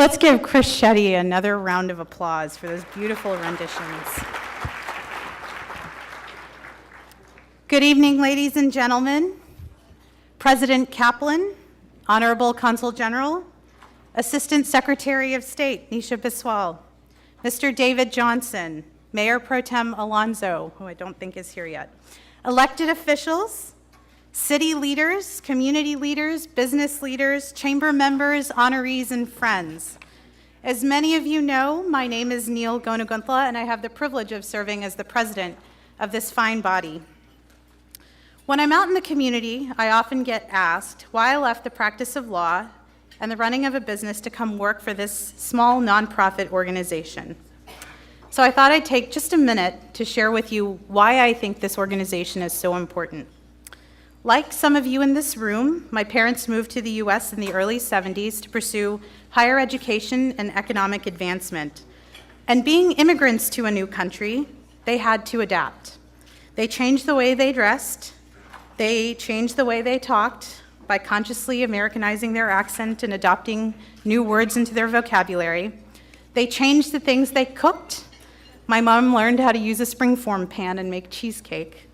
Let's give Chris Shetty another round of applause for those beautiful renditions. Good evening, ladies and gentlemen. President Kaplan, Honorable Consul General, Assistant Secretary of State Nisha Biswal, Mr. David Johnson, Mayor Pro Tem Alonzo, who I don't think is here yet, elected officials, city leaders, community leaders, business leaders, chamber members, honorees, and friends. As many of you know, my name is Neel Gonuguntla, and I have the privilege of serving as the president of this fine body. When I'm out in the community, I often get asked why I left the practice of law and the running of a business to come work for this small nonprofit organization. So I thought I'd take just a minute to share with you why I think this organization is so important. Like some of you in this room, my parents moved to the US in the early 70s to pursue higher education and economic advancement. And being immigrants to a new country, they had to adapt. They changed the way they dressed, they changed the way they talked by consciously Americanizing their accent and adopting new words into their vocabulary. They changed the things they cooked. My mom learned how to use a springform pan and make cheesecake.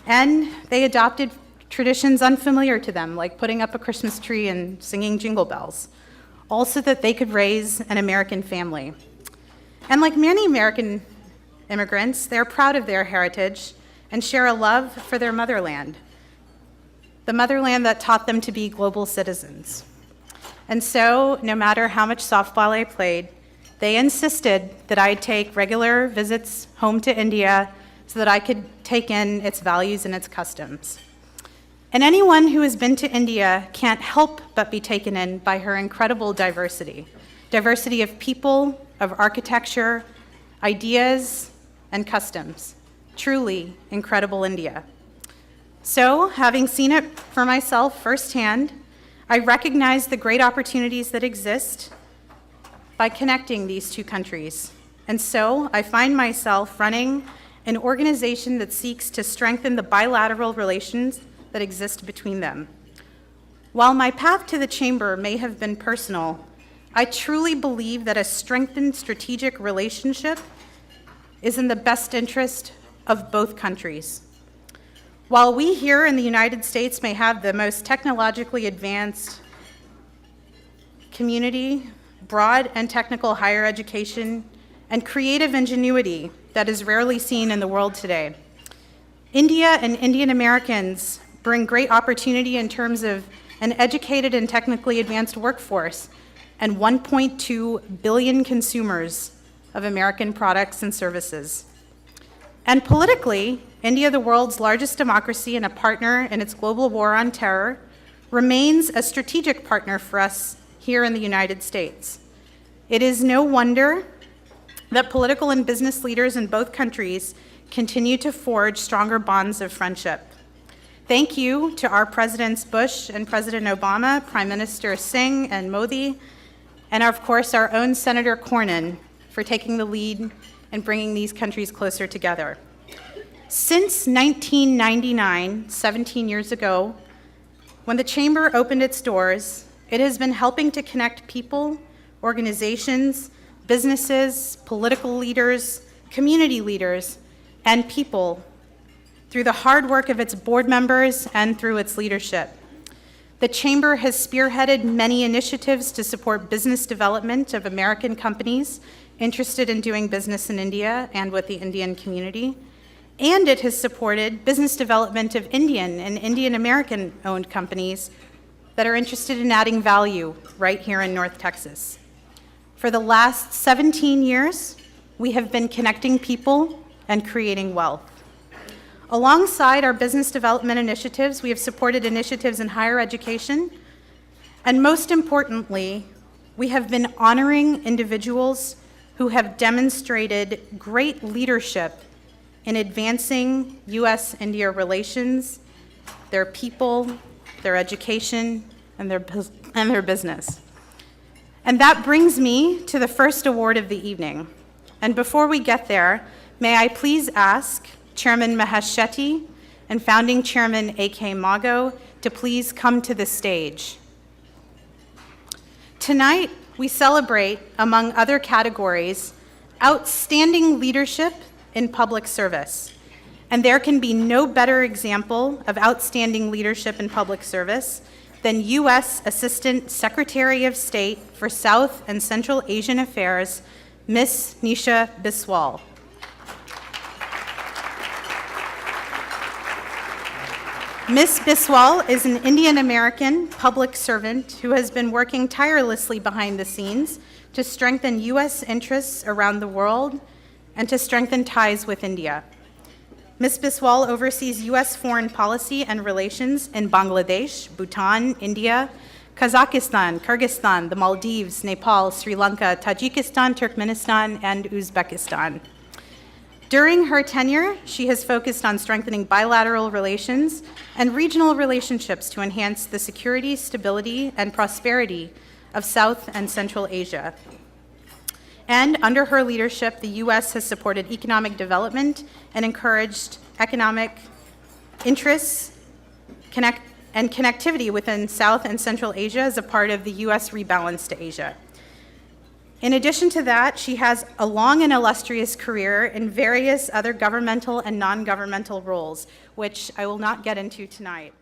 And they adopted traditions unfamiliar to them, like putting up a Christmas tree and singing jingle bells, all so that they could raise an American family. And like many American immigrants, they're proud of their heritage and share a love for their motherland, the motherland that taught them to be global citizens. And so, no matter how much softball I played, they insisted that I take regular visits home to India so that I could take in its values and its customs. And anyone who has been to India can't help but be taken in by her incredible diversity of people, of architecture, ideas, and customs. Truly incredible India. So, having seen it for myself firsthand, I recognize the great opportunities that exist by connecting these two countries. And so, I find myself running an organization that seeks to strengthen the bilateral relations that exist between them. While my path to the chamber may have been personal, I truly believe that a strengthened strategic relationship is in the best interest of both countries. While we here in the United States may have the most technologically advanced community, broad and technical higher education, and creative ingenuity that is rarely seen in the world today, India and Indian Americans bring great opportunity in terms of an educated and technically advanced workforce and 1.2 billion consumers of American products and services. And politically, India, the world's largest democracy and a partner in its global war on terror, remains a strategic partner for us here in the United States. It is no wonder that political and business leaders in both countries continue to forge stronger bonds of friendship. Thank you to our Presidents Bush and President Obama, Prime Minister Singh and Modi, and of course our own Senator Cornyn for taking the lead and bringing these countries closer together. Since 1999, 17 years ago, when the Chamber opened its doors, it has been helping to connect people, organizations, businesses, political leaders, community leaders, and people through the hard work of its board members and through its leadership. The Chamber has spearheaded many initiatives to support business development of American companies interested in doing business in India and with the Indian community, and it has supported business development of Indian and Indian American-owned companies that are interested in adding value right here in North Texas. For the last 17 years, we have been connecting people and creating wealth. Alongside our business development initiatives, we have supported initiatives in higher education, and most importantly, we have been honoring individuals who have demonstrated great leadership in advancing US-India relations, their people, their education, and their business. And that brings me to the first award of the evening. And before we get there, may I please ask Chairman Mahesh Shetty and Founding Chairman A.K. Mago to please come to the stage. Tonight, we celebrate, among other categories, outstanding leadership in public service. And there can be no better example of outstanding leadership in public service than U.S. Assistant Secretary of State for South and Central Asian Affairs, Ms. Nisha Biswal. Ms. Biswal is an Indian-American public servant who has been working tirelessly behind the scenes to strengthen U.S. interests around the world and to strengthen ties with India. Ms. Biswal oversees U.S. foreign policy and relations in Bangladesh, Bhutan, India, Kazakhstan, Kyrgyzstan, the Maldives, Nepal, Sri Lanka, Tajikistan, Turkmenistan, and Uzbekistan. During her tenure, she has focused on strengthening bilateral relations and regional relationships to enhance the security, stability, and prosperity of South and Central Asia. And under her leadership, the U.S. has supported economic development and encouraged economic interests and connectivity within South and Central Asia as a part of the U.S. rebalance to Asia. In addition to that, she has a long and illustrious career in various other governmental and non-governmental roles, which I will not get into tonight.